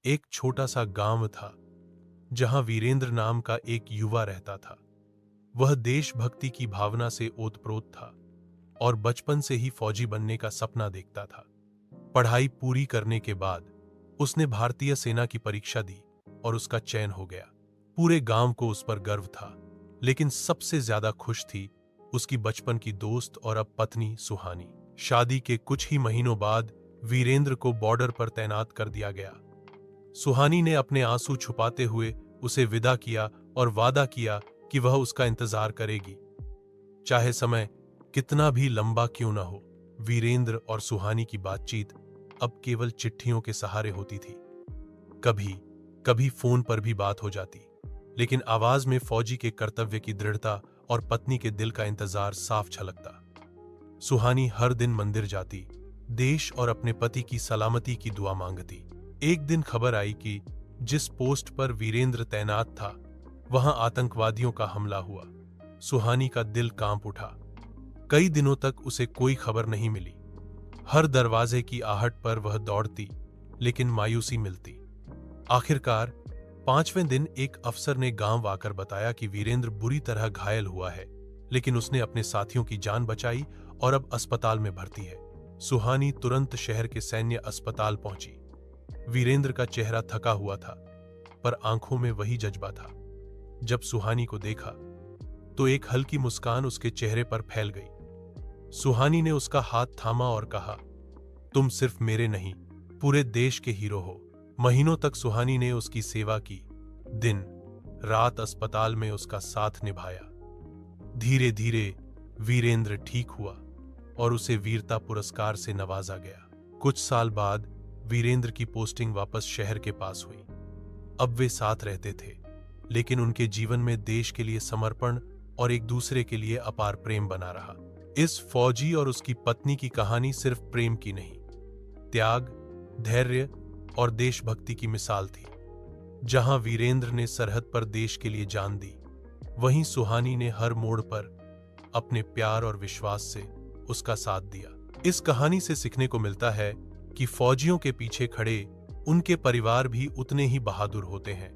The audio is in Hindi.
एक छोटा सा गांव था जहां वीरेंद्र नाम का एक युवा रहता था। वह देशभक्ति की भावना से ओतप्रोत था और बचपन से ही फौजी बनने का सपना देखता था। पढ़ाई पूरी करने के बाद उसने भारतीय सेना की परीक्षा दी और उसका चयन हो गया। पूरे गांव को उस पर गर्व था, लेकिन सबसे ज्यादा खुश थी उसकी बचपन की दोस्त और अब पत्नी सुहानी। शादी के कुछ ही महीनों बाद वीरेंद्र को बॉर्डर पर तैनात कर दिया गया। सुहानी ने अपने आंसू छुपाते हुए उसे विदा किया और वादा किया कि वह उसका इंतजार करेगी, चाहे समय कितना भी लंबा क्यों न हो। वीरेंद्र और सुहानी की बातचीत अब केवल चिट्ठियों के सहारे होती थी। कभी कभी फोन पर भी बात हो जाती, लेकिन आवाज में फौजी के कर्तव्य की दृढ़ता और पत्नी के दिल का इंतजार साफ झलकता। सुहानी हर दिन मंदिर जाती, देश और अपने पति की सलामती की दुआ मांगती। एक दिन खबर आई कि जिस पोस्ट पर वीरेंद्र तैनात था वहां आतंकवादियों का हमला हुआ। सुहानी का दिल कांप उठा। कई दिनों तक उसे कोई खबर नहीं मिली। हर दरवाजे की आहट पर वह दौड़ती, लेकिन मायूसी मिलती। आखिरकार 5वें दिन एक अफसर ने गांव आकर बताया कि वीरेंद्र बुरी तरह घायल हुआ है, लेकिन उसने अपने साथियों की जान बचाई और अब अस्पताल में भर्ती है। सुहानी तुरंत शहर के सैन्य अस्पताल पहुंची। वीरेंद्र का चेहरा थका हुआ था, पर आंखों में वही जज्बा था। जब सुहानी को देखा तो एक हल्की मुस्कान उसके चेहरे पर फैल गई। सुहानी ने उसका हाथ थामा और कहा, तुम सिर्फ मेरे नहीं, पूरे देश के हीरो हो। महीनों तक सुहानी ने उसकी सेवा की, दिन रात अस्पताल में उसका साथ निभाया। धीरे धीरे वीरेंद्र ठीक हुआ और उसे वीरता पुरस्कार से नवाजा गया। कुछ साल बाद वीरेंद्र की पोस्टिंग वापस शहर के पास हुई। अब वे साथ रहते थे, लेकिन उनके जीवन में देश के लिए समर्पण और एक दूसरे के लिए अपार प्रेम बना रहा। इस फौजी और उसकी पत्नी की कहानी सिर्फ प्रेम की नहीं, त्याग, धैर्य और देशभक्ति की मिसाल थी। जहां वीरेंद्र ने सरहद पर देश के लिए जान दी, वहीं सुहानी ने हर मोड़ पर अपने प्यार और विश्वास से उसका साथ दिया। इस कहानी से सीखने को मिलता है कि फौजियों के पीछे खड़े उनके परिवार भी उतने ही बहादुर होते हैं।